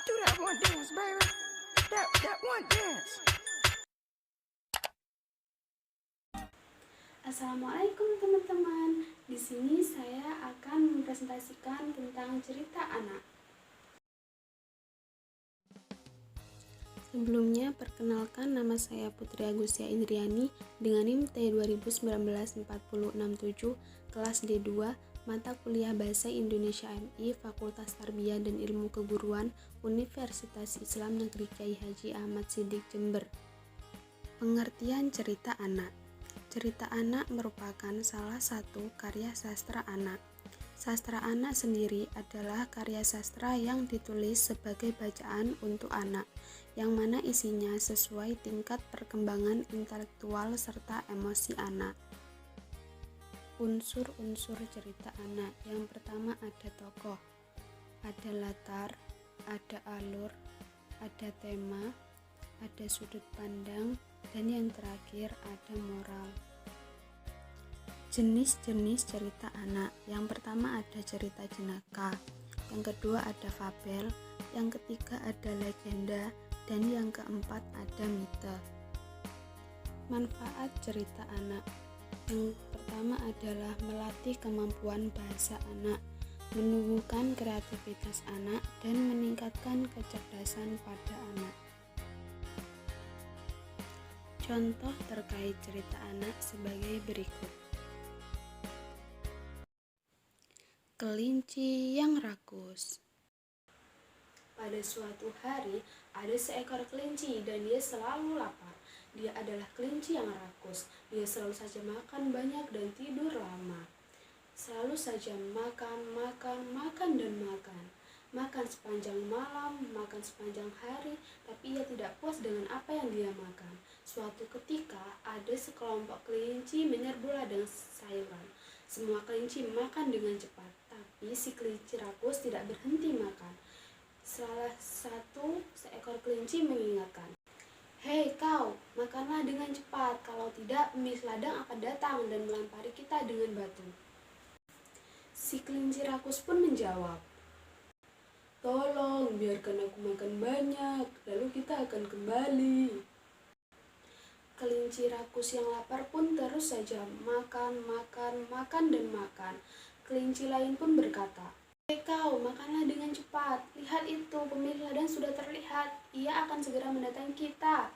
Do that one dance, baby. That one dance. Assalamualaikum teman-teman. Di sini saya akan mempresentasikan tentang cerita anak. Sebelumnya, perkenalkan nama saya Putri Agustia Indriani dengan NIM T2019-40667, kelas D2, mata kuliah Bahasa Indonesia MI, Fakultas Tarbiyah dan Ilmu Keguruan, Universitas Islam Negeri Kyai Haji Ahmad Siddiq Jember. Pengertian cerita anak. Cerita anak merupakan salah satu karya sastra anak. Sastra anak sendiri adalah karya sastra yang ditulis sebagai bacaan untuk anak, yang mana isinya sesuai tingkat perkembangan intelektual serta emosi anak. Unsur-unsur cerita anak. Yang pertama ada tokoh, ada latar, ada alur, ada tema, ada sudut pandang, dan yang terakhir ada moral. Jenis-jenis cerita anak. Yang pertama ada cerita jenaka, yang kedua ada fabel, yang ketiga ada legenda, dan yang keempat ada mite. Manfaat cerita anak. Yang pertama adalah melatih kemampuan bahasa anak, menumbuhkan kreativitas anak, dan meningkatkan kecerdasan pada anak. Contoh terkait cerita anak sebagai berikut. Kelinci yang rakus. Pada suatu hari, ada seekor kelinci dan dia selalu lapar. Dia adalah kelinci yang rakus. Dia selalu saja makan banyak dan tidur lama. Selalu saja makan, dan makan. Makan sepanjang malam, makan sepanjang hari, tapi ia tidak puas dengan apa yang dia makan. Suatu ketika, ada sekelompok kelinci menyerbu ladang sayuran. Semua kelinci makan dengan cepat, tapi si kelinci rakus tidak berhenti makan. Salah satu seekor kelinci mengingatkan, "Hei kau, makanlah dengan cepat, kalau tidak pemilik ladang akan datang dan melempari kita dengan batu." Si kelinci rakus pun menjawab, "Tolong, biarkan aku makan banyak, lalu kita akan kembali." Kelinci rakus yang lapar pun terus saja makan, dan makan. Kelinci lain pun berkata, "Hei kau, makanlah dengan cepat. Lihat itu, pemilik ladang sudah terlihat. Ia akan segera mendatangi kita."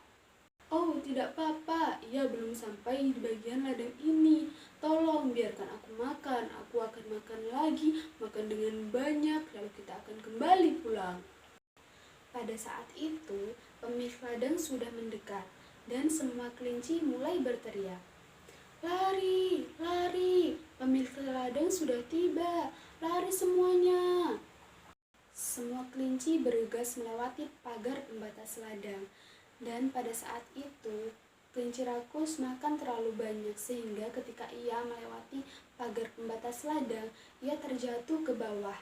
"Oh, tidak apa-apa. Ia belum sampai di bagian ladang ini. Tolong, biarkan aku makan. Aku akan makan lagi, makan dengan banyak, lalu kita akan kembali pulang." Pada saat itu, pemilik ladang sudah mendekat, dan semua kelinci mulai berteriak, "Lari, lari, pemilik ladang sudah tiba, lari semuanya." Semua kelinci bergegas melewati pagar pembatas ladang, dan pada saat itu, kelinci rakus makan terlalu banyak sehingga ketika ia melewati pagar pembatas ladang, ia terjatuh ke bawah.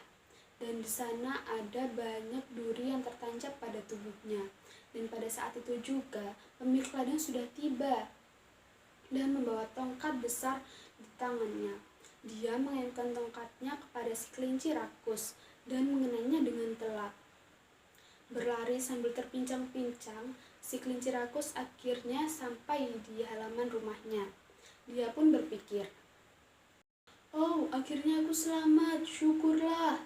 Dan di sana ada banyak duri yang tertancap pada tubuhnya. Dan pada saat itu juga, pemilik ladang sudah tiba dan membawa tongkat besar di tangannya. Dia mengaitkan tongkatnya kepada si kelinci rakus dan mengenainya dengan telak. Berlari sambil terpincang-pincang, si kelinci rakus akhirnya sampai di halaman rumahnya. Dia pun berpikir, "Oh, akhirnya aku selamat, syukurlah."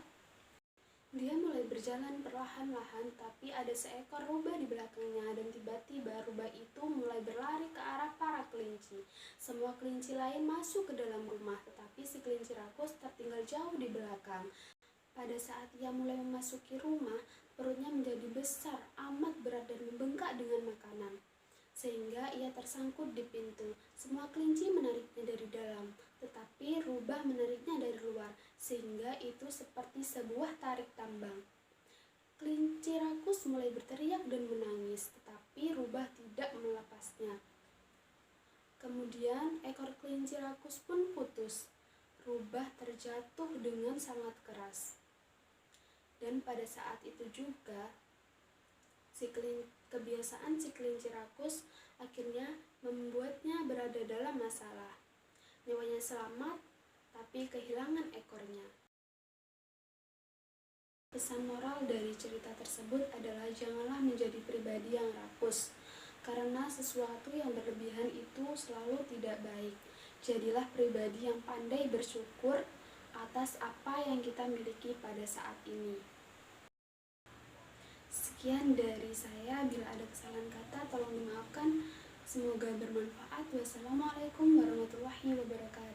Dia mulai berjalan perlahan-lahan, tapi ada seekor rubah di belakangnya dan tiba-tiba rubah itu mulai berlari ke arah para kelinci. Semua kelinci lain masuk ke dalam rumah, tetapi si kelinci rakus tertinggal jauh di belakang. Pada saat ia mulai memasuki rumah, perutnya menjadi besar, amat berat dan membengkak dengan makanan, sehingga ia tersangkut di pintu. Semua kelinci menariknya dari dalam, tetapi rubah menariknya dari luar, sehingga itu seperti sebuah tarik tambang. Kelinci rakus mulai berteriak dan menangis, tetapi rubah tidak melepasnya. Kemudian ekor kelinci rakus pun putus. Rubah terjatuh dengan sangat keras. Dan pada saat itu juga, kebiasaan si kelinci rakus akhirnya membuatnya berada dalam masalah. Nyawanya selamat, tapi kehilangan ekornya. Pesan moral dari cerita tersebut adalah janganlah menjadi pribadi yang rakus, karena sesuatu yang berlebihan itu selalu tidak baik. Jadilah pribadi yang pandai bersyukur atas apa yang kita miliki pada saat ini. Sekian dari saya, bila ada kesalahan kata tolong dimaafkan. Semoga bermanfaat. Wassalamualaikum warahmatullahi wabarakatuh.